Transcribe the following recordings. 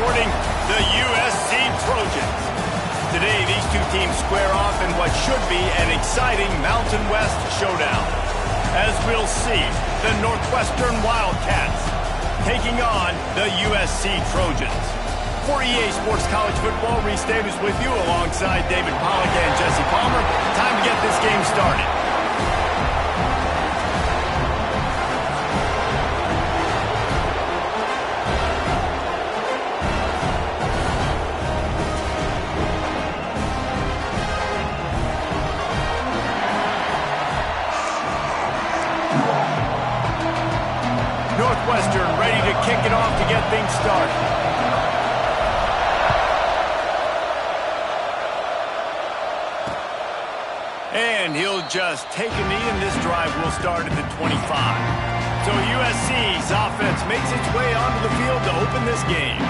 supporting the USC Trojans. Today, these two teams square off in what should be an exciting Mountain West showdown. As we'll see, the Northwestern Wildcats taking on the USC Trojans. For EA Sports College Football, Reese Davis with you alongside David Pollack and Jesse Palmer. Time to get this game started. Northwestern ready to kick it off to get things started. And he'll just take a knee, and this drive will start at the 25. So USC's offense makes its way onto the field to open this game.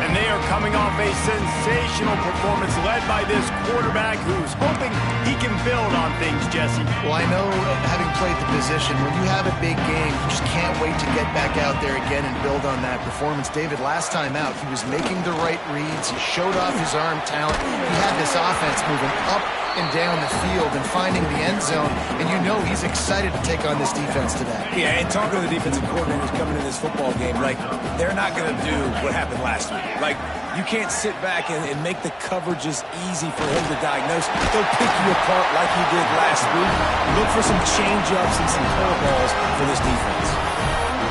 And they are coming off a sensational performance led by this quarterback who's hoping he can build on things, Jesse. Well, I know, having played the position, when you have a big game, you just can't wait to get back out there again and build on that performance. David, last time out, he was making the right reads. He showed off his arm talent. He had this offense moving up and down the field and finding the end zone, and you know he's excited to take on this defense today. Yeah, and talking to the defensive coordinators coming in this football game, like, they're not going to do what happened last week. Like, you can't sit back and make the coverages easy for him to diagnose. They'll pick you apart like he did last week. Look for some change-ups and some curveballs for this defense.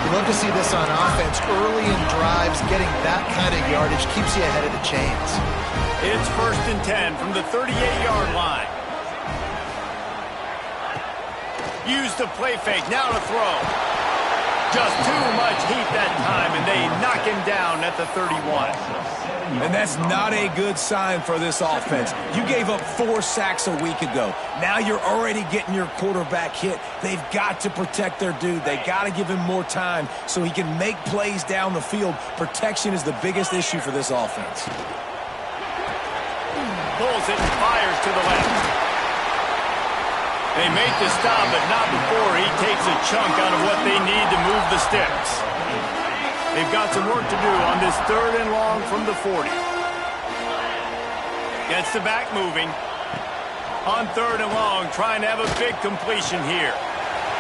You love to see this on offense. Early in drives, getting that kind of yardage keeps you ahead of the chains. It's 1st and 10 from the 38-yard line. Use the play fake, now to throw. Just too much heat that time, and they knock him down at the 31. And that's not a good sign for this offense. You gave up 4 sacks a week ago. Now you're already getting your quarterback hit. They've got to protect their dude. They got to give him more time so he can make plays down the field. Protection is the biggest issue for this offense. Pulls it and fires to the left. They make the stop, but not before he takes a chunk out of what they need to move the sticks. They've got some work to do on this 3rd and long from the 40. Gets the back moving. On 3rd and long, trying to have a big completion here.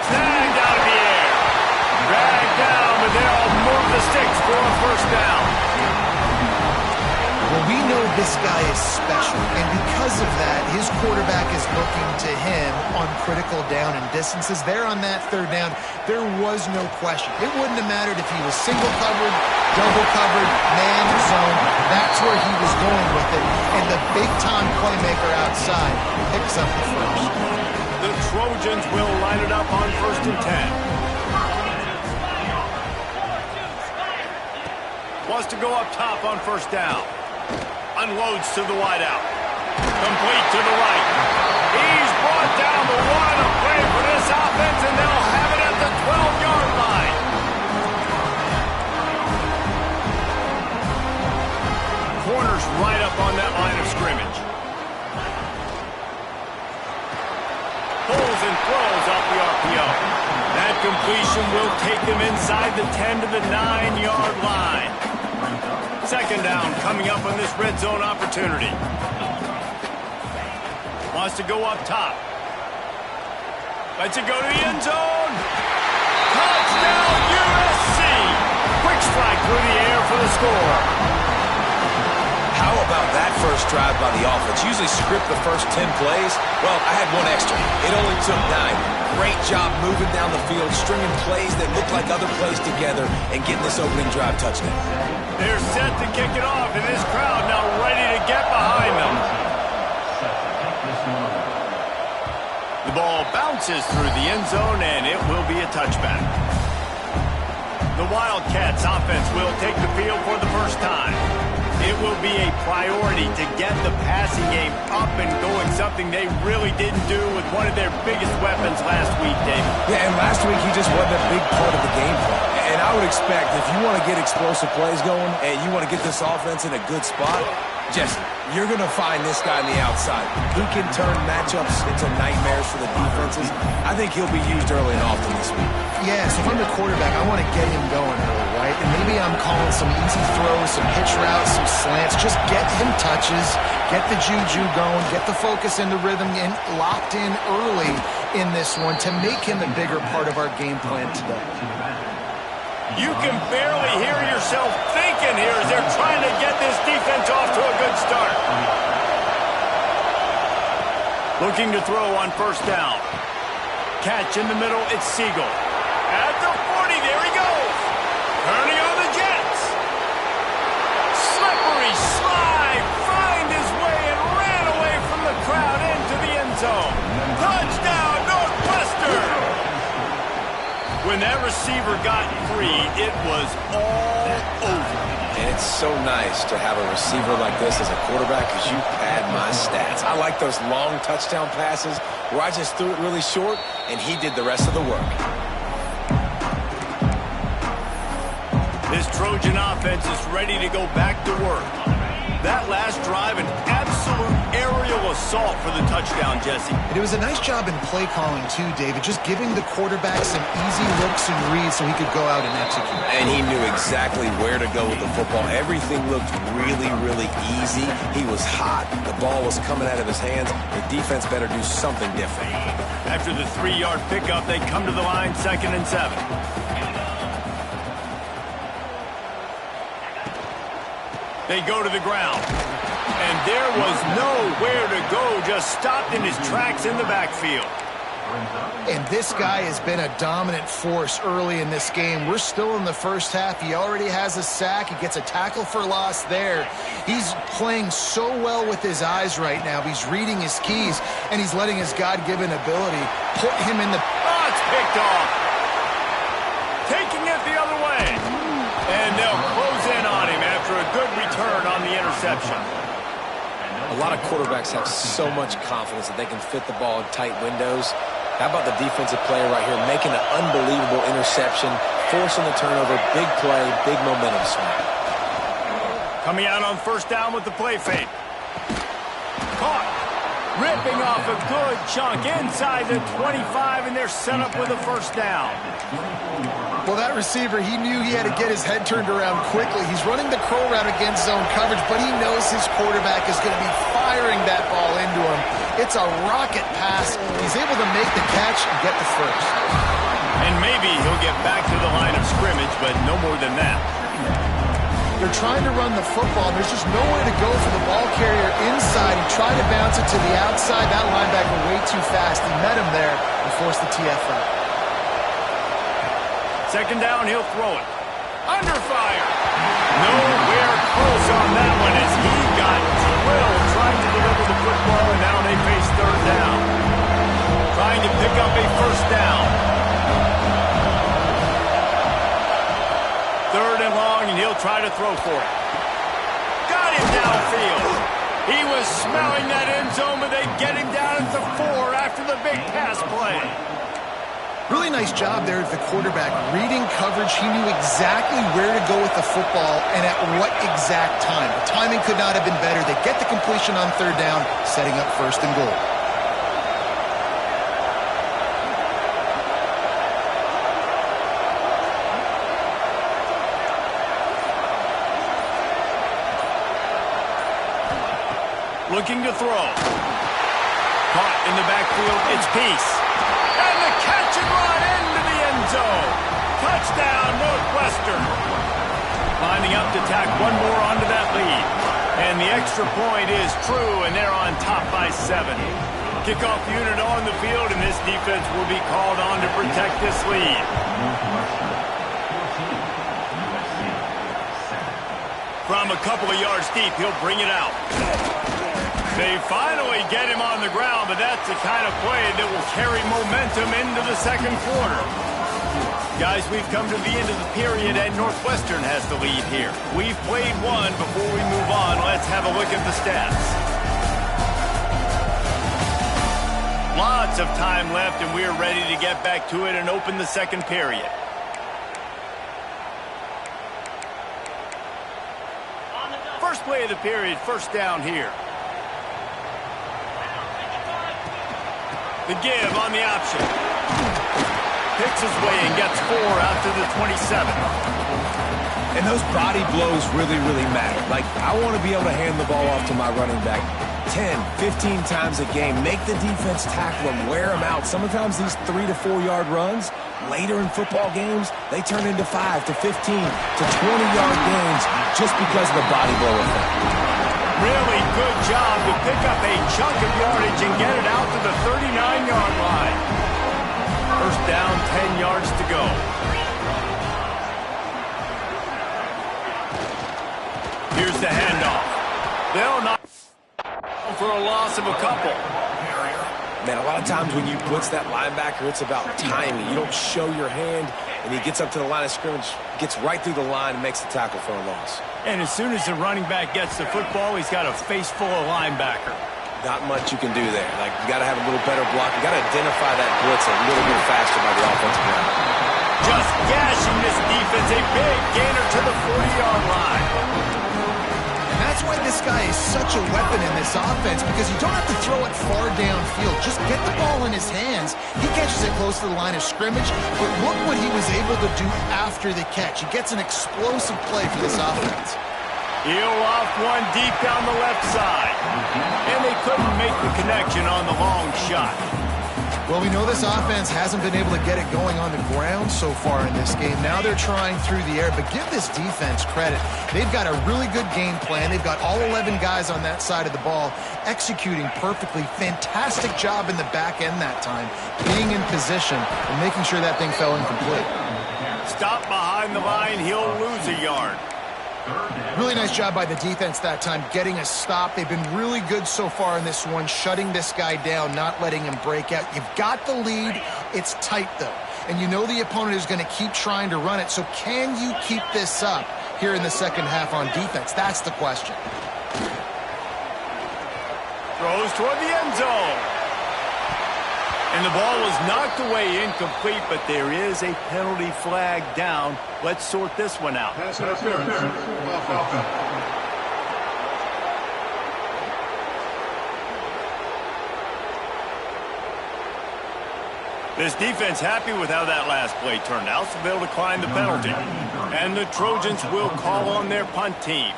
Snagged out of the air. Dragged down, but they'll move the sticks for a 1st down. Well, we know this guy is special, and because of that, his quarterback is looking to him on critical down and distances. There on that 3rd down, there was no question. It wouldn't have mattered if he was single covered, double covered, man zone. That's where he was going with it, and the big-time playmaker outside picks up the 1st. The Trojans will line it up on 1st and 10. Wants to go up top on 1st down. Unloads to the wideout. Complete to the right. He's brought down. The what a play for this offense, and they'll have it at the 12-yard line. Corner's right up on that line of scrimmage. Pulls and throws off the RPO. That completion will take them inside the 10 to the 9-yard line. 2nd down coming up on this red zone opportunity. Wants to go up top. Lets it go to the end zone. Touchdown USC. Quick strike through the air for the score. How about that first drive by the offense? Usually script the first 10 plays. Well, I had one extra. It only took 9. Great job moving down the field, stringing plays that look like other plays together, and getting this opening drive touchdown. They're set to kick it off, and this crowd now ready to get behind them. The ball bounces through the end zone, and it will be a touchback. The Wildcats offense will take the field for the 1st time. It will be a priority to get the passing game up and going, something they really didn't do with one of their biggest weapons last week, David. Yeah, and last week he just wasn't a big part of the game plan. And I would expect if you want to get explosive plays going and you want to get this offense in a good spot, Jesse, you're going to find this guy on the outside. He can turn matchups into nightmares for the defenses. I think he'll be used early and often this week. Yeah, so if I'm the quarterback, I want to get him going early, right? right? And maybe I'm calling some easy throws, some hitch routes, some slants. Just get him touches, get the juju going, get the focus and the rhythm locked in early in this one to make him a bigger part of our game plan today. You can barely hear yourself thinking here as they're trying to get this defense off to a good start. Looking to throw on first down. Catch in the middle, it's Siegel. At the 40, there he goes. Turning on the Jets. Slippery slide, find his way and ran away from the crowd into the end zone. Touchdown, Northwestern. When that receiver got free, it was all over. And it's so nice to have a receiver like this as a quarterback because you pad my stats. I like those long touchdown passes where I just threw it really short and he did the rest of the work. This Trojan offense is ready to go back to work. That last drive, an absolute aerial assault for the touchdown, Jesse. And it was a nice job in play calling too, David, just giving the quarterback some easy looks and reads so he could go out and execute. And he knew exactly where to go with the football. Everything looked really, really easy. He was hot. The ball was coming out of his hands. The defense better do something different. After the 3-yard pickup, they come to the line, 2nd and 7. They go to the ground. And there was nowhere to go, just stopped in his tracks in the backfield. And this guy has been a dominant force early in this game. We're still in the first half. He already has a sack. He gets a tackle for loss there. He's playing so well with his eyes right now. He's reading his keys, and he's letting his God-given ability put him in the... Oh, it's picked off. Taking it the other way. And they'll close in on him after a good return on the interception. A lot of quarterbacks have so much confidence that they can fit the ball in tight windows. How about the defensive player right here making an unbelievable interception, forcing the turnover, big play, big momentum swing. Coming out on first down with the play fake. Caught. Ripping off a good chunk inside the 25, and they're set up with a first down. Well, that receiver, he knew he had to get his head turned around quickly. He's running the curl route against zone coverage, but he knows his quarterback is going to be firing that ball into him. It's a rocket pass. He's able to make the catch and get the first. And maybe he'll get back to the line of scrimmage, but no more than that. They're trying to run the football. There's just nowhere to go for the ball carrier inside. He tried to bounce it to the outside. That linebacker way too fast. He met him there and forced the TFL. 2nd down, he'll throw it. Under fire. Nowhere close on that one as he got drilled trying to deliver the football, and now they face 3rd down. Trying to pick up a first down. 3rd and long, and he'll try to throw for it. Got him downfield. He was smelling that end zone, but they get him down at the 4 after the big pass play. Really nice job there at the quarterback. Reading coverage, he knew exactly where to go with the football and at what exact time. The timing could not have been better. They get the completion on 3rd down, setting up 1st and goal. Looking to throw. Caught in the backfield, it's Peace. And the catch and run into the end zone. Touchdown, Northwestern. Lining up to tack one more onto that lead. And the extra point is true, and they're on top by 7. Kickoff unit on the field, and this defense will be called on to protect this lead. From a couple of yards deep, he'll bring it out. They finally get him on the ground, but that's the kind of play that will carry momentum into the 2nd quarter. Guys, we've come to the end of the period, and Northwestern has the lead here. We've played one. Before we move on, let's have a look at the stats. Lots of time left, and we're ready to get back to it and open the 2nd period. First play of the period, first down here. The give on the option. Picks his way and gets 4 out to the 27. And those body blows really, really matter. Like, I want to be able to hand the ball off to my running back 10, 15 times a game. Make the defense tackle them, wear them out. Sometimes these 3 to 4 yard runs, later in football games, they turn into 5 to 15 to 20-yard gains just because of the body blow effect. Really good job to pick up a chunk of yardage and get it out to the 39-yard line. First down, 10 yards to go. Here's the handoff. They'll not for a loss of a couple. Man, a lot of times when you blitz that linebacker, it's about timing. You don't show your hand, and he gets up to the line of scrimmage, gets right through the line, and makes the tackle for a loss. And as soon as the running back gets the football, he's got a face full of linebacker. Not much you can do there. Like, you got to have a little better block. You got to identify that blitz a little bit faster by the offensive line. Just gashing this defense, a big gainer to the 40-yard line. That's why this guy is such a weapon in this offense, because you don't have to throw it far downfield. Just get the ball in his hands. He catches it close to the line of scrimmage, but look what he was able to do after the catch. He gets an explosive play for this offense. He'll off one deep down the left side. And they couldn't make the connection on the long shot. Well, we know this offense hasn't been able to get it going on the ground so far in this game. Now they're trying through the air, but give this defense credit. They've got a really good game plan. They've got all 11 guys on that side of the ball executing perfectly. Fantastic job in the back end that time, being in position and making sure that thing fell incomplete. Stop behind the line, he'll lose a yard. Really nice job by the defense that time, getting a stop. They've been really good so far in this one, shutting this guy down, not letting him break out. You've got the lead. It's tight, though. And you know the opponent is going to keep trying to run it. So can you keep this up here in the second half on defense? That's the question. Throws toward the end zone. And the ball was knocked away incomplete, but there is a penalty flag down. Let's sort this one out. Pass interference. This defense happy with how that last play turned out, so they'll decline the penalty. And the Trojans will call on their punt team.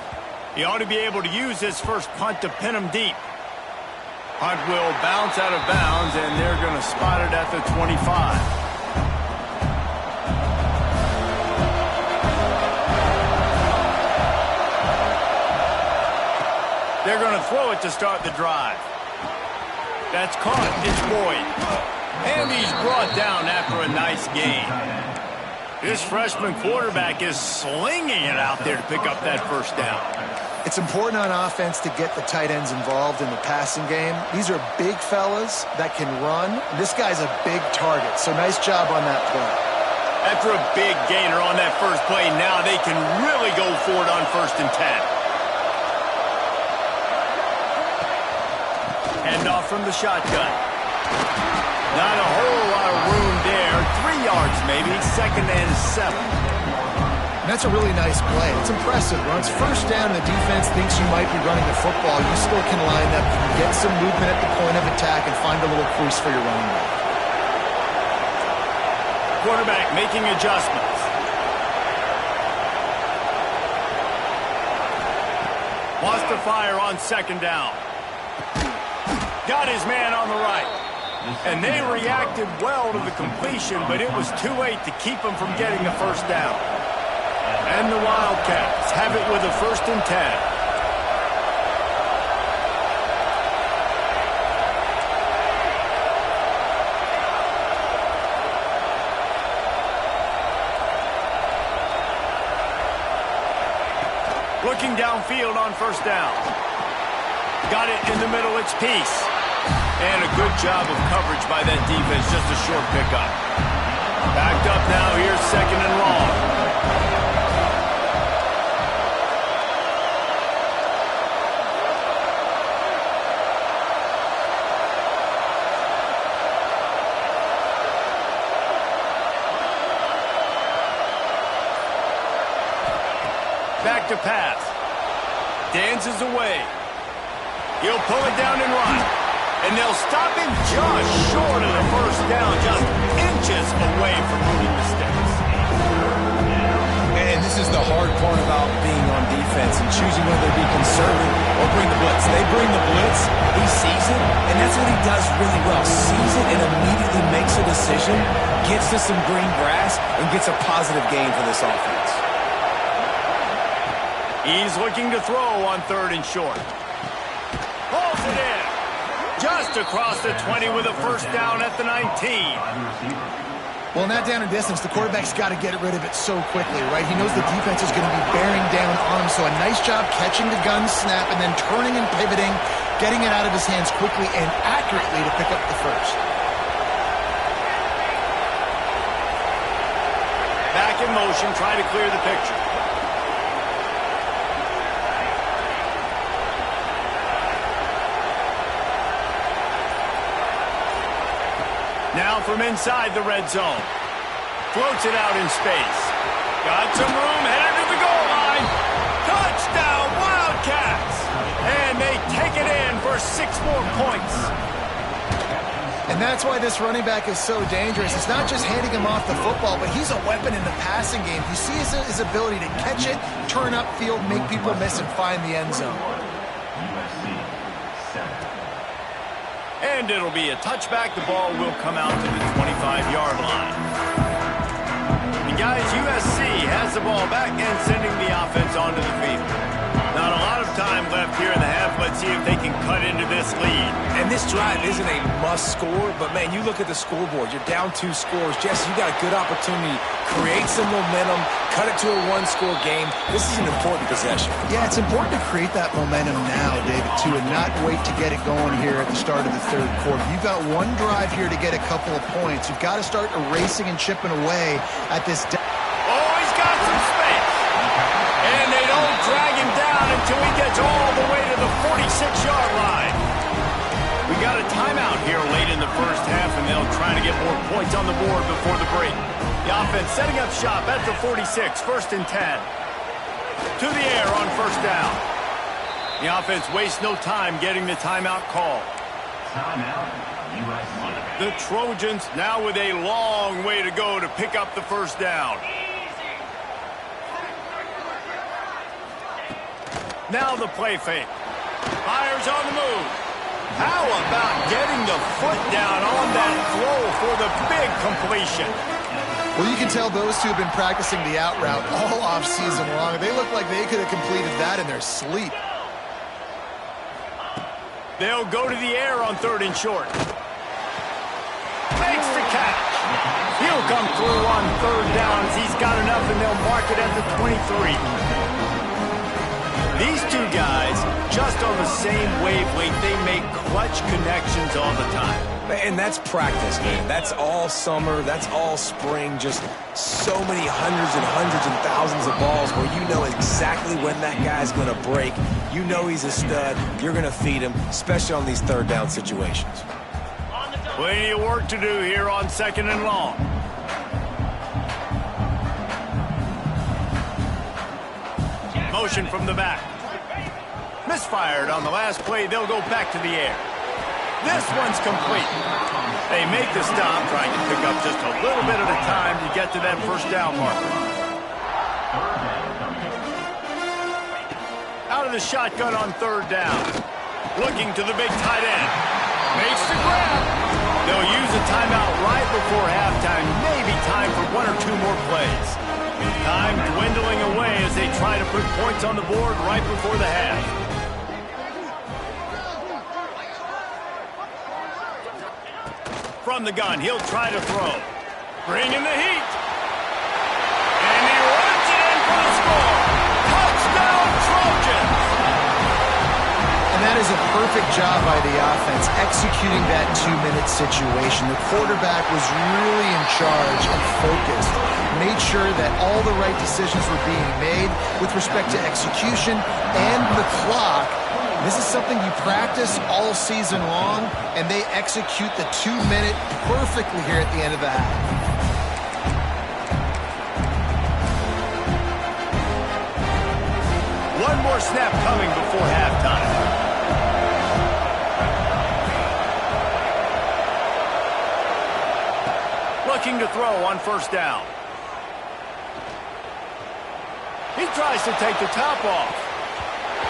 He ought to be able to use his first punt to pin him deep. Punt will bounce out of bounds, and they're going to spot it at the 25. They're going to throw it to start the drive. That's caught. It's Boyd. And he's brought down after a nice gain. This freshman quarterback is slinging it out there to pick up that first down. It's important on offense to get the tight ends involved in the passing game. These are big fellas that can run. This guy's a big target, so nice job on that play. After a big gainer on that first play, now they can really go for it on 1st and 10. Hand off from the shotgun. Not a whole lot of room there. 3 yards maybe, 2nd and 7. And that's a really nice play. It's impressive. Runs first down, the defense thinks you might be running the football. You still can line up, you can get some movement at the point of attack, and find a little crease for your running back. Quarterback making adjustments. Wants to fire on 2nd down. Got his man on the right. And they reacted well to the completion, but it was too late to keep him from getting the first down. And the Wildcats have it with a 1st and 10. Looking downfield on 1st down. Got it in the middle, it's Peace. And a good job of coverage by that defense, just a short pickup. Backed up now, here's 2nd and long. Back to pass. Dances away. He'll pull it down and run. And they'll stop him just short of the first down, just inches away from moving the sticks. And this is the hard part about being on defense and choosing whether to be conservative or bring the blitz. They bring the blitz, he sees it, and that's what he does really well. Sees it and immediately makes a decision, gets to some green grass, and gets a positive gain for this offense. He's looking to throw on 3rd and short. Pulls it in. Just across the 20 with a first down at the 19. Well, in that down and distance, the quarterback's got to get rid of it so quickly, right? He knows the defense is going to be bearing down on him, so a nice job catching the gun snap and then turning and pivoting, getting it out of his hands quickly and accurately to pick up the first. Back in motion, try to clear the picture. Now from inside the red zone. Floats it out in space. Got some room, headed to the goal line. Touchdown, Wildcats! And they take it in for 6 more points. And that's why this running back is so dangerous. It's not just handing him off the football, but he's a weapon in the passing game. You see his ability to catch it, turn upfield, make people miss, and find the end zone. And it'll be a touchback. The ball will come out to the 25-yard line. And guys, USC has the ball back and sending the offense onto the field. Not a lot of time left here in the half. Let's see if they can cut into this lead. And this drive isn't a must score, but man, you look at the scoreboard. You're down 2 scores. Jesse, you got a good opportunity. Create some momentum. Cut it to a 1-score game. This is an important possession. Yeah, it's important to create that momentum now, David, too, and not wait to get it going here at the start of the 3rd quarter. You've got one drive here to get a couple of points. You've got to start erasing and chipping away at this. Oh, he's got some space. And they don't drag him down until he gets all the way to the 46-yard line. We got a timeout here late in the first half, and they'll try to get more points on the board before the break. The offense setting up shop at the 46, 1st and 10. To the air on 1st down. The offense wastes no time getting the timeout call. The Trojans now with a long way to go to pick up the 1st down. Now the play fake. Fires on the move. How about getting the foot down on that throw for the big completion? Well, you can tell those two have been practicing the out route all off-season long. They look like they could have completed that in their sleep. They'll go to the air on 3rd and short. Makes the catch. He'll come through on 3rd downs. He's got enough, and they'll mark it at the 23. These two guys, just on the same wavelength, they make clutch connections all the time. And that's practice, man. That's all summer. That's all spring. Just so many hundreds and thousands of balls where you know exactly when that guy's going to break. You know he's a stud. You're going to feed him, especially on these 3rd down situations. Plenty of work to do here on 2nd and long. Motion from the back. Misfired on the last play. They'll go back to the air. This one's complete. They make the stop, trying to pick up just a little bit at a time to get to that 1st down marker. Out of the shotgun on 3rd down. Looking to the big tight end. Makes the grab. They'll use a timeout right before halftime. Maybe time for 1 or 2 more plays. Time dwindling away as they try to put points on the board right before the half. From the gun, he'll try to throw. Bring in the heat. And he runs it in for the score. Touchdown, Trojans! And that is a perfect job by the offense, executing that 2-minute situation. The quarterback was really in charge and focused. Made sure that all the right decisions were being made with respect to execution and the clock. This is something you practice all season long, and they execute the 2-minute perfectly here at the end of the half. One more snap coming before halftime. Looking to throw on 1st down. He tries to take the top off.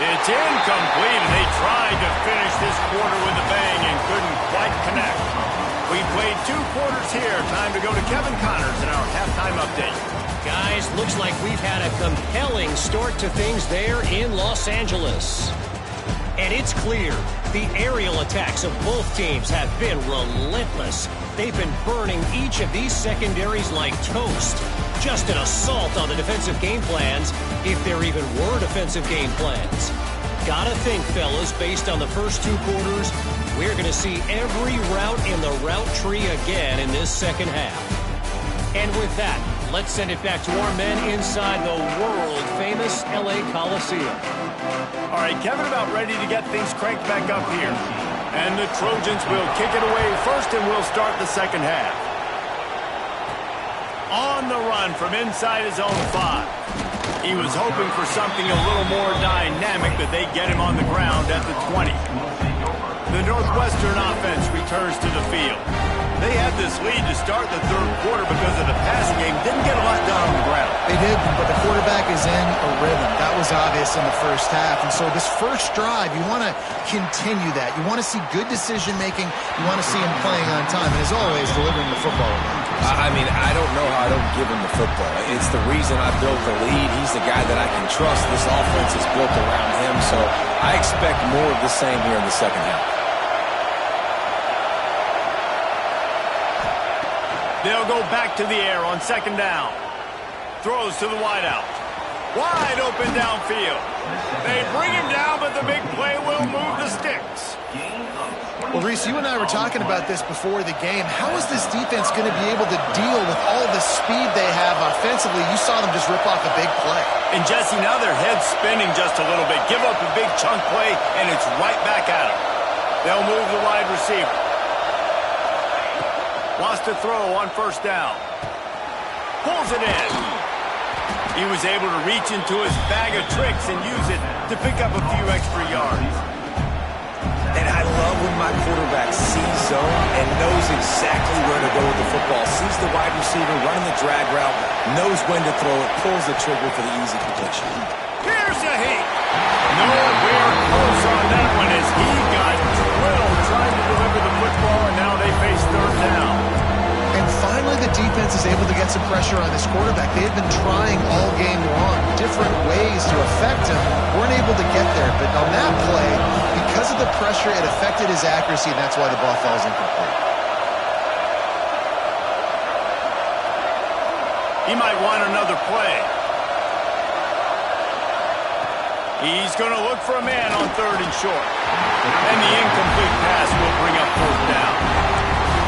It's incomplete, and they tried to finish this quarter with a bang and couldn't quite connect. We played 2 quarters here. Time to go to Kevin Connors in our halftime update. Guys, looks like we've had a compelling start to things there in Los Angeles. And it's clear the aerial attacks of both teams have been relentless. They've been burning each of these secondaries like toast. Just an assault on the defensive game plans, if there even were defensive game plans. Gotta think, fellas, based on the first 2 quarters, we're going to see every route in the route tree again in this second half. And with that, let's send it back to our men inside the world-famous LA Coliseum. All right, Kevin about ready to get things cranked back up here. And the Trojans will kick it away first, and we'll start the second half. On the run from inside his own 5. He was hoping for something a little more dynamic, but they get him on the ground at the 20. The Northwestern offense returns to the field. They had this lead to start the 3rd quarter because of the passing game. Didn't get a lot done on the ground. They did, but the quarterback is in a rhythm. That was obvious in the first half. And so this first drive, you want to continue that. You want to see good decision-making. You want to see him playing on time. And as always, delivering the football. I mean, I don't know how I don't give him the football. It's the reason I built the lead. He's the guy that I can trust. This offense is built around him. So I expect more of the same here in the second half. They'll go back to the air on 2nd down. Throws to the wideout. Wide open downfield. They bring him down, but the big play will move the sticks. Well, Reese, you and I were talking about this before the game. How is this defense going to be able to deal with all the speed they have offensively? You saw them just rip off a big play. And, Jesse, now their head's spinning just a little bit. Give up a big chunk play, and it's right back at them. They'll move the wide receiver. Wants to throw on 1st down. Pulls it in. He was able to reach into his bag of tricks and use it to pick up a few extra yards. And I love when my quarterback sees zone and knows exactly where to go with the football. Sees the wide receiver running the drag route, knows when to throw it, pulls the trigger for the easy completion. Here's a heat. Nowhere close on that one as he got drilled trying to deliver the football, and now they face 3rd down. And finally, the defense is able to get some pressure on this quarterback. They had been trying all game long, different ways to affect him. Weren't able to get there, but on that play, because of the pressure, it affected his accuracy, and that's why the ball falls incomplete. He might want another play. He's going to look for a man on 3rd and short. And the incomplete pass will bring up 4th down.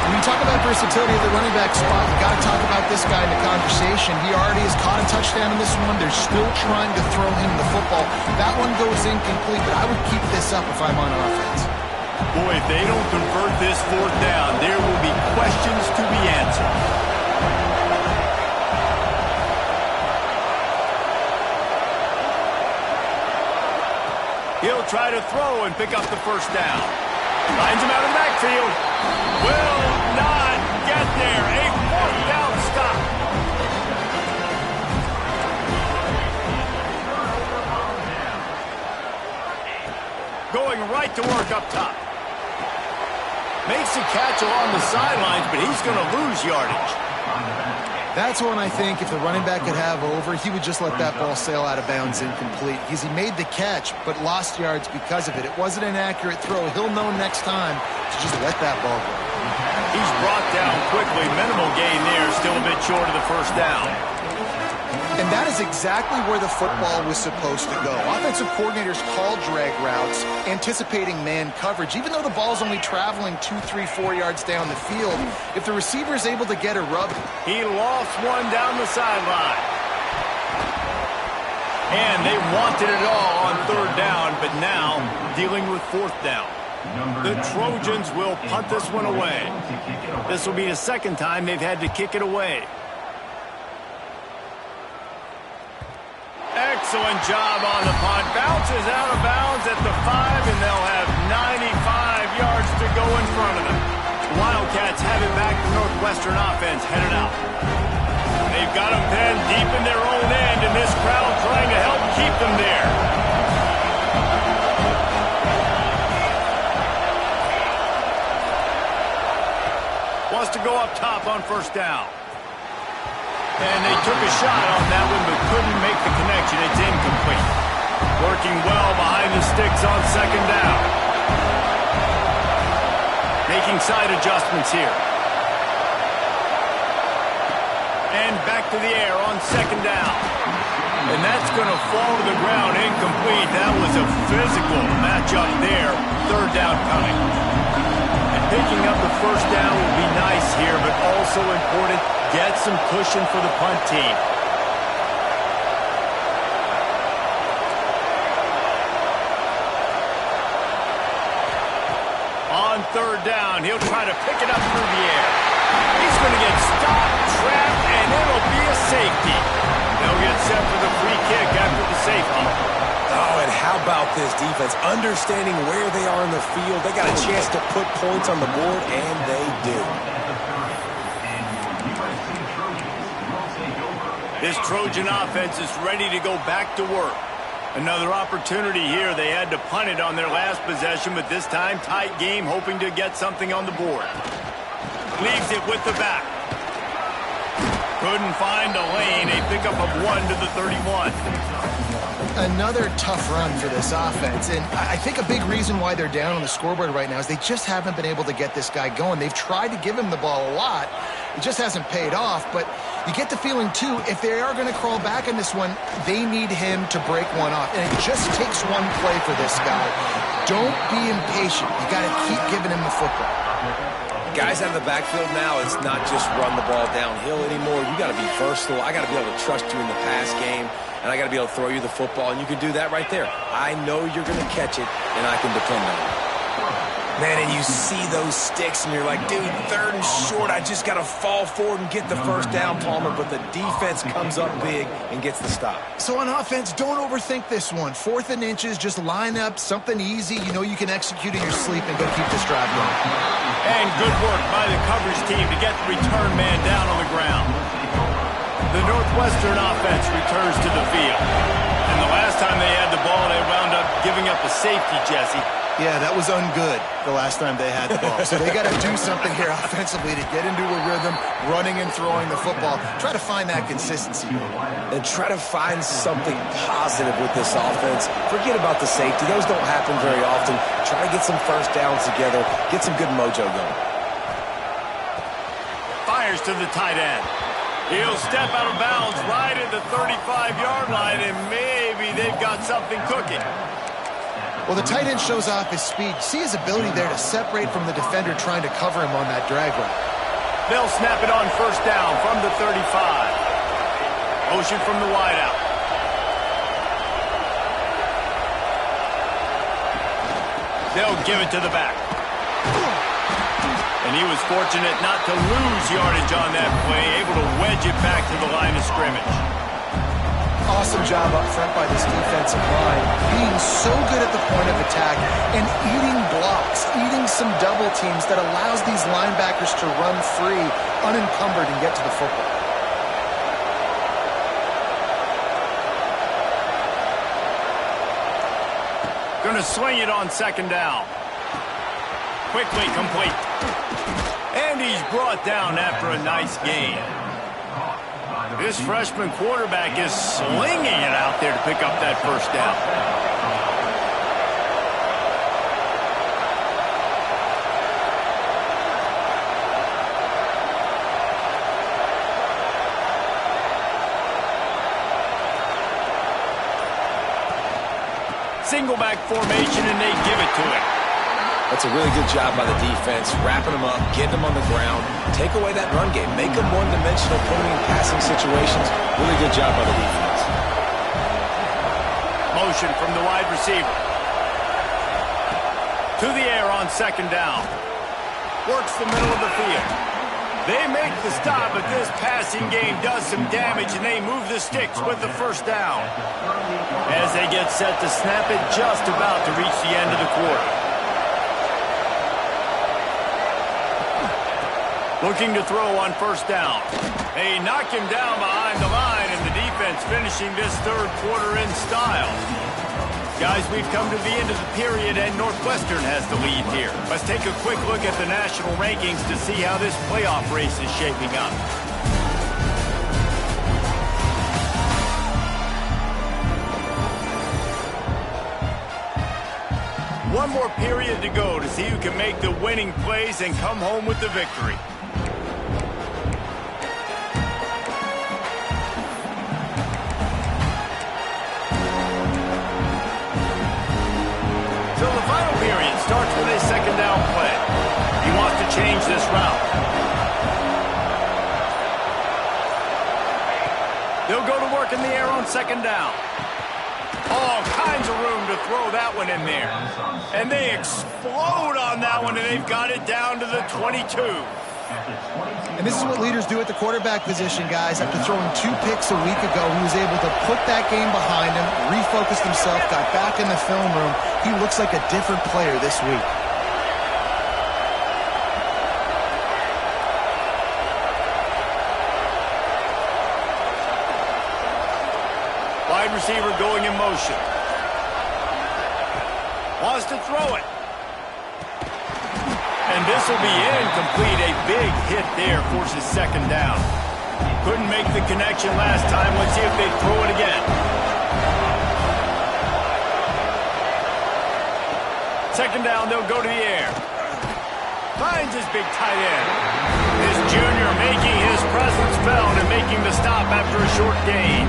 When you talk about versatility at the running back spot, you got to talk about this guy in the conversation. He already has caught a touchdown in this one. They're still trying to throw him the football. That one goes incomplete, but I would keep this up if I'm on offense. Boy, if they don't convert this 4th down, there will be questions to be answered. He'll try to throw and pick up the 1st down. Lines him out of the backfield. Will not get there. A 4th down stop. Going right to work up top. Makes a catch along the sidelines, but he's going to lose yardage. That's one I think if the running back could have over, he would just let that ball sail out of bounds incomplete. Because he made the catch, but lost yards because of it. It wasn't an accurate throw. He'll know next time to just let that ball go. He's brought down quickly. Minimal gain there. Still a bit short of the 1st down. And that is exactly where the football was supposed to go. Offensive coordinators call drag routes, anticipating man coverage. Even though the ball's only traveling 2, 3, 4 yards down the field, if the receiver is able to get a rub. He lost one down the sideline. And they wanted it all on 3rd down, but now dealing with 4th down. The Trojans will punt this one away. This will be the 2nd time they've had to kick it away. Excellent job on the punt. Bounces out of bounds at the 5, and they'll have 95 yards to go in front of them. The Wildcats have it back. The Northwestern offense headed out. They've got them pinned deep in their own end, and And this crowd trying to help keep them there. Wants to go up top on first down. And they took a shot on that one, but couldn't make the connection. It's incomplete. Working well behind the sticks on second down. Making side adjustments here. And back to the air on second down. And that's going to fall to the ground incomplete. That was a physical matchup there. Third down coming. And picking up the first down will be nice here, but also important. Get some cushion for the punt team. On third down, he'll try to pick it up through the air. He's going to get stopped, trapped, and it'll be a safety. They'll get set for the free kick after the safety. Oh, and how about this defense? Understanding where they are in the field. They got a chance to put points on the board, and they do. This Trojan offense is ready to go back to work. Another opportunity here. They had to punt it on their last possession, but this time tight game, hoping to get something on the board. Leaves it with the back. Couldn't find a lane. A pickup of 1 to the 31. Another tough run for this offense, and I think a big reason why they're down on the scoreboard right now is they just haven't been able to get this guy going. They've tried to give him the ball a lot. It just hasn't paid off, but you get the feeling, too, if they are going to crawl back in this one, they need him to break one off, and it just takes one play for this guy. Don't be impatient. You got to keep giving him the football. Guys out of the backfield now, it's not just run the ball downhill anymore. You got to be versatile. I got to be able to trust you in the pass game, and I got to be able to throw you the football, and you can do that right there. I know you're going to catch it, and I can depend on it. Man, and you see those sticks, and you're like, dude, third and short, I just got to fall forward and get the first down, Palmer, but the defense comes up big and gets the stop. So on offense, don't overthink this one. 4th and inches, just line up something easy you know you can execute in your sleep and go keep this drive going. And good work by the coverage team to get the return man down on the ground. The Northwestern offense returns to the field. And the last time they had the ball, they wound up giving up a safety, Jesse. Yeah, that was ungood the last time they had the ball. So they got to do something here offensively to get into a rhythm, running and throwing the football. Try to find that consistency. And try to find something positive with this offense. Forget about the safety. Those don't happen very often. Try to get some first downs together. Get some good mojo going. Fires to the tight end. He'll step out of bounds right at the 35-yard line, and maybe they've got something cooking. Well, the tight end shows off his speed. See his ability there to separate from the defender trying to cover him on that drag route. They'll snap it on first down from the 35. Motion from the wideout. They'll give it to the back. And he was fortunate not to lose yardage on that play, able to wedge it back to the line of scrimmage. Awesome job up front by this defensive line, being so good at the point of attack and eating blocks, eating some double teams that allows these linebackers to run free, unencumbered, and get to the football. Going to swing it on second down. Quickly complete. And he's brought down after a nice gain. This freshman quarterback is slinging it out there to pick up that first down. Single back formation, and they give it to him. That's a really good job by the defense, wrapping them up, getting them on the ground, take away that run game, make them one-dimensional, put them in passing situations. Really good job by the defense. Motion from the wide receiver. To the air on second down. Works the middle of the field. They make the stop, but this passing game does some damage, and they move the sticks with the first down. As they get set to snap it, just about to reach the end of the quarter. Looking to throw on first down. They knock him down behind the line, and the defense offense finishing this third quarter in style. Guys, we've come to the end of the period, and Northwestern has the lead here. Let's take a quick look at the national rankings to see how this playoff race is shaping up. One more period to go to see who can make the winning plays and come home with the victory. So the final period starts with a second down play. He wants to change this route. They'll go to work in the air on second down. All kinds of room to throw that one in there. And they explode on that one, and they've got it down to the 22. And this is what leaders do at the quarterback position, guys. After throwing 2 picks a week ago, he was able to put that game behind him, refocused himself, got back in the film room. He looks like a different player this week. Wide receiver going in motion. Wants to throw it. And this will be incomplete. A big hit there forces second down. Couldn't make the connection last time. Let's see if they throw it again. Second down, they'll go to the air. Finds his big tight end. This junior making his presence felt and making the stop after a short gain.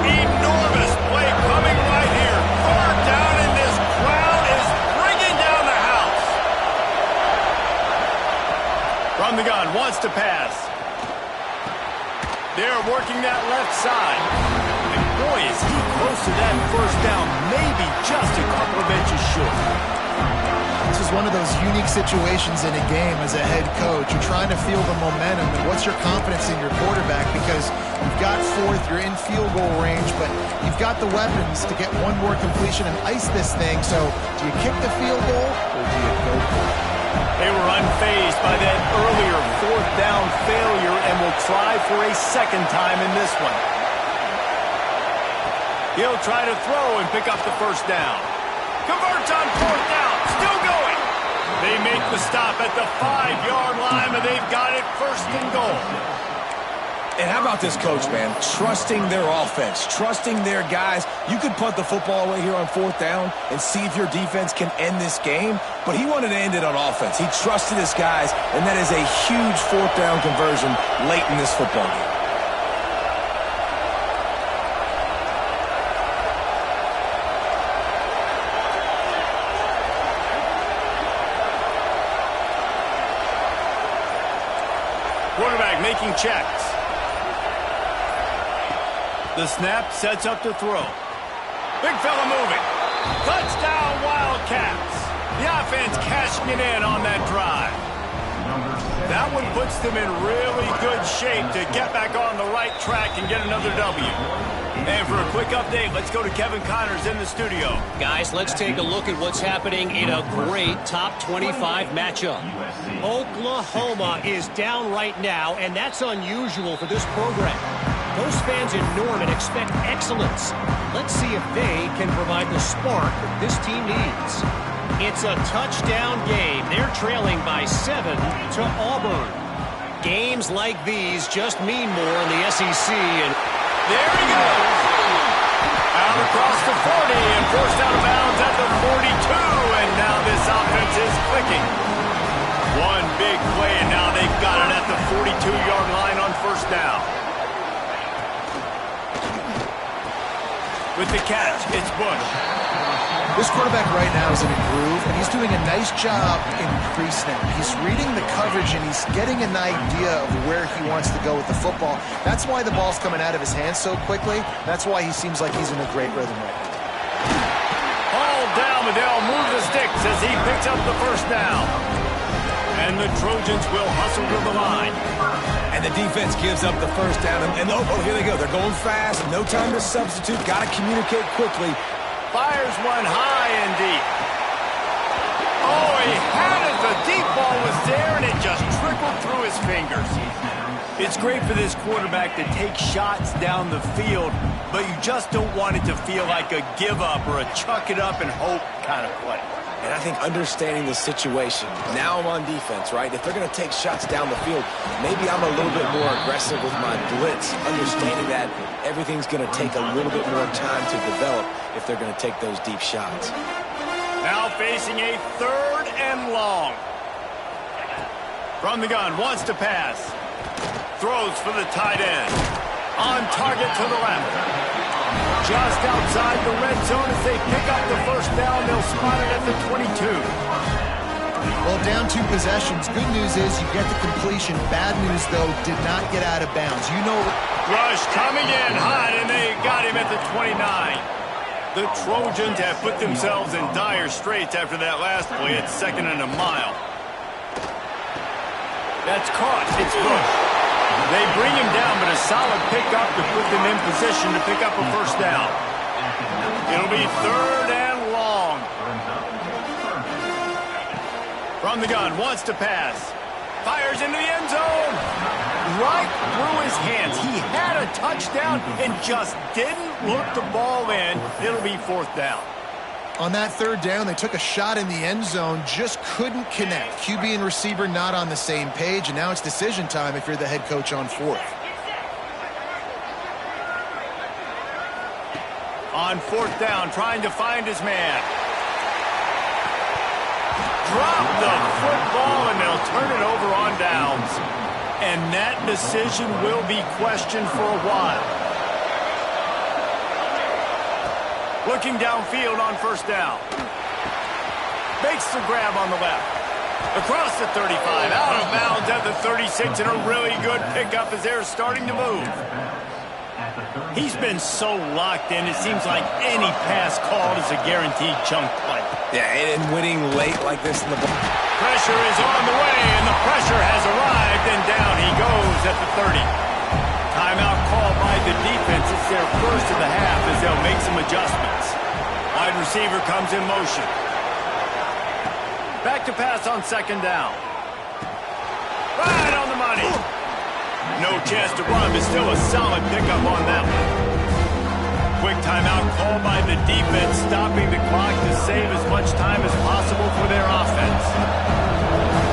Enormous play coming right here. Third down, and this crowd is bringing down the house. From the gun, wants to pass. They're working that left side. And boy, is he close to that first down. Maybe just a couple of inches short. This is one of those unique situations in a game as a head coach. You're trying to feel the momentum, and what's your confidence in your quarterback? Because you've got fourth, you're in field goal range, but you've got the weapons to get one more completion and ice this thing. So do you kick the field goal or do you go for it? They were unfazed by that earlier fourth down failure and will try for a second time in this one. He'll try to throw and pick up the first down. Converts on fourth down. Still going. They make the stop at the 5-yard line, but they've got it first and goal. And how about this coach, man? Trusting their offense, trusting their guys. You could punt the football away here on fourth down and see if your defense can end this game, but he wanted to end it on offense. He trusted his guys, and that is a huge fourth down conversion late in this football game. Quarterback making checks. The snap sets up to throw. Big fella moving. Touchdown Wildcats. The offense cashing it in on that drive. That one puts them in really good shape to get back on the right track and get another W. And for a quick update, let's go to Kevin Connors in the studio. Guys, let's take a look at what's happening in a great top 25 matchup. Oklahoma is down right now, and that's unusual for this program. Those fans in Norman expect excellence. Let's see if they can provide the spark that this team needs. It's a touchdown game. They're trailing by 7 to Auburn. Games like these just mean more in the SEC. And there he goes. Out across the 40 and forced out of bounds at the 42. And now this offense is clicking. One big play, and now they've got it at the 42-yard line on first down. With the catch, it's Bush. This quarterback right now is in a groove, and he's doing a nice job in pre-snap. He's reading the coverage, and he's getting an idea of where he wants to go with the football. That's why the ball's coming out of his hands so quickly. That's why he seems like he's in a great rhythm right now. Hauled down, Liddell move the sticks as he picks up the first down. And the Trojans will hustle to the line. And the defense gives up the first down. And oh, here they go. They're going fast. No time to substitute. Got to communicate quickly. Fires one high and deep. Oh, he had it. The deep ball was there, and it just trickled through his fingers. It's great for this quarterback to take shots down the field, but you just don't want it to feel like a give-up or a chuck-it-up and hope kind of play. And I think understanding the situation, now I'm on defense, right? If they're going to take shots down the field, maybe I'm a little bit more aggressive with my blitz, understanding that everything's going to take a little bit more time to develop if they're going to take those deep shots. Now facing a 3rd and long. From the gun, wants to pass. Throws for the tight end. On target to the left. Just outside the red zone as they pick up the first down. They'll spot it at the 22. Well, down 2 possessions. Good news is you get the completion. Bad news, though, did not get out of bounds. You know... Rush coming in hot, and they got him at the 29. The Trojans have put themselves in dire straits after that last play at 2nd and a mile. That's caught. It's Bush. They bring him down, but a solid pickup to put them in position to pick up a first down. It'll be 3rd and long. From the gun, wants to pass. Fires into the end zone. Right through his hands. He had a touchdown and just didn't look the ball in. It'll be 4th down. On that 3rd down, they took a shot in the end zone, just couldn't connect. QB and receiver not on the same page, and now it's decision time if you're the head coach on 4th. On 4th down, trying to find his man. Drop the football, and they'll turn it over on downs. And that decision will be questioned for a while. Looking downfield on 1st down. Makes the grab on the left. Across the 35, out of bounds at the 36, and a really good pickup as they're starting to move. He's been so locked in, it seems like any pass called is a guaranteed chunk play. Yeah, and winning late like this in the ball. Pressure is on the way, and the pressure has arrived, and down he goes at the 30. Timeout called by the defense. It's their first of the half as they'll make some adjustments. Wide receiver comes in motion. Back to pass on 2nd down. Right on the money. No chance to run, but still a solid pickup on that one. Quick timeout called by the defense, stopping the clock to save as much time as possible for their offense.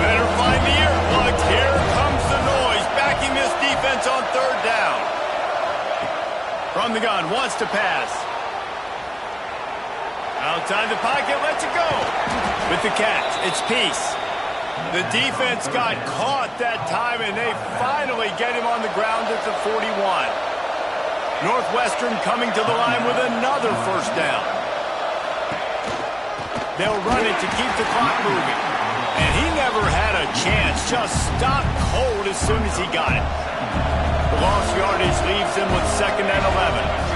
Better find the earplugs. Here comes the noise, backing this defense on 3rd down. From the gun, wants to pass. Outside the pocket, lets it go. With the catch, it's Peace. The defense got caught that time, and they finally get him on the ground at the 41. Northwestern coming to the line with another first down. They'll run it to keep the clock moving. And he never had a chance, just stopped cold as soon as he got it. The lost yardage leaves him with 2nd and 11.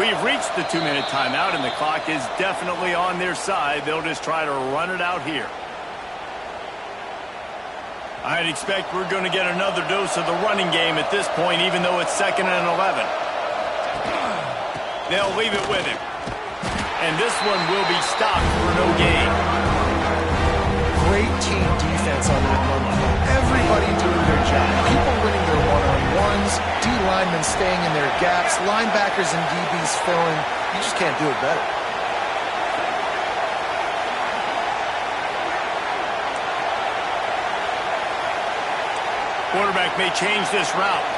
We've reached the 2-minute timeout, and the clock is definitely on their side. They'll just try to run it out here. I'd expect we're going to get another dose of the running game at this point, even though it's 2nd and 11. They'll leave it with him. And this one will be stopped for no gain. Great team defense on that run play. Everybody doing their job. People winning their one-on-ones, D-linemen staying in their gaps, linebackers and DBs filling. You just can't do it better. Quarterback may change this route.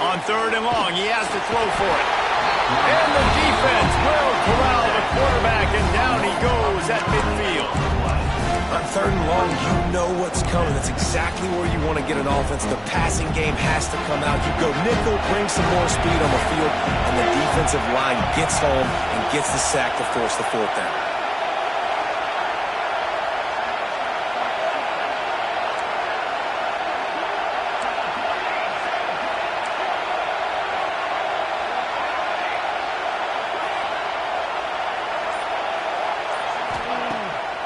On 3rd and long, he has to throw for it. And the defense will corral the quarterback, and down he goes at midfield. On 3rd and long, you know what's coming. That's exactly where you want to get an offense. The passing game has to come out. You go nickel, bring some more speed on the field, and the defensive line gets home and gets the sack to force the 4th down.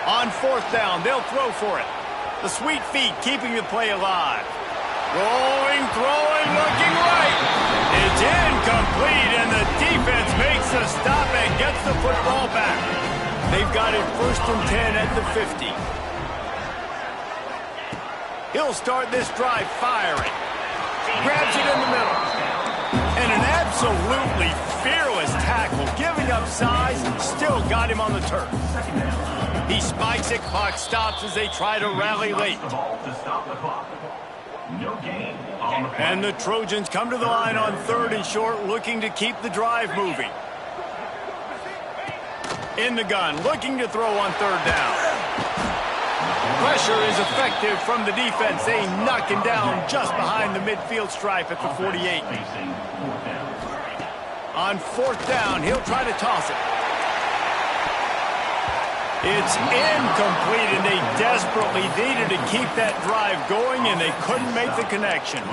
On 4th down, they'll throw for it. The sweet feet keeping the play alive. Rolling, throwing, looking right. It's incomplete, and the defense makes a stop and gets the football back. They've got it 1st and 10 at the 50. He'll start this drive firing. Grabs it in the middle. And an absolutely fearless tackle, giving up size, still got him on the turf. He spikes it, clock stops as they try to rally late. And the Trojans come to the line on 3rd and short, looking to keep the drive moving. In the gun, looking to throw on 3rd down. Pressure is effective from the defense. They knock him down just behind the midfield stripe at the 48. On 4th down, he'll try to toss it. It's incomplete, and they desperately needed to keep that drive going, and they couldn't make the connection.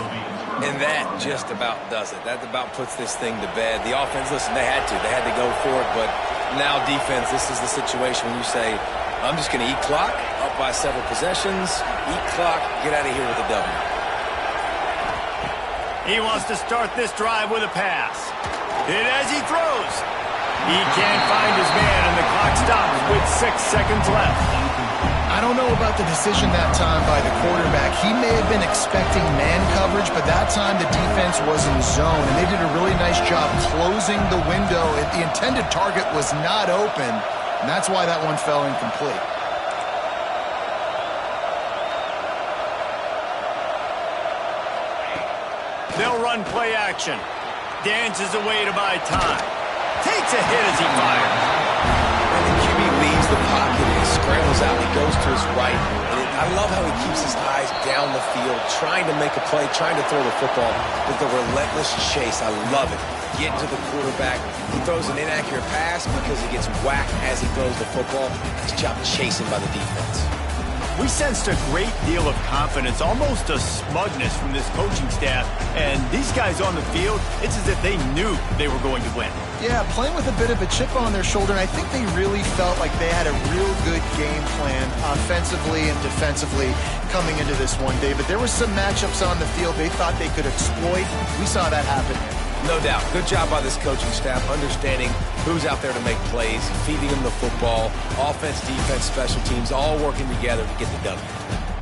And that just about does it. That about puts this thing to bed. The offense, listen, they had to go for it, but now defense, this is the situation when you say, I'm just going to eat clock, up by several possessions, eat clock, get out of here with a W. He wants to start this drive with a pass. And as he throws, he can't find his man, and the clock stops with 6 seconds left. I don't know about the decision that time by the quarterback. He may have been expecting man coverage, but that time the defense was in zone, and they did a really nice job closing the window. The intended target was not open, and that's why that one fell incomplete. They'll run play action. Dances away to buy time. Takes a hit as he fires. And the QB leaves the pocket and scrambles out. He goes to his right. And I love how he keeps his eyes down the field, trying to make a play, trying to throw the football with the relentless chase. I love it. Get to the quarterback. He throws an inaccurate pass because he gets whacked as he throws the football. Nice job chasing by the defense. We sensed a great deal of confidence, almost a smugness from this coaching staff. And these guys on the field, it's as if they knew they were going to win. Yeah, playing with a bit of a chip on their shoulder, and I think they really felt like they had a real good game plan offensively and defensively coming into this one, David. There were some matchups on the field they thought they could exploit. We saw that happen here. No doubt. Good job by this coaching staff, understanding who's out there to make plays, feeding them the football, offense, defense, special teams, all working together to get the W.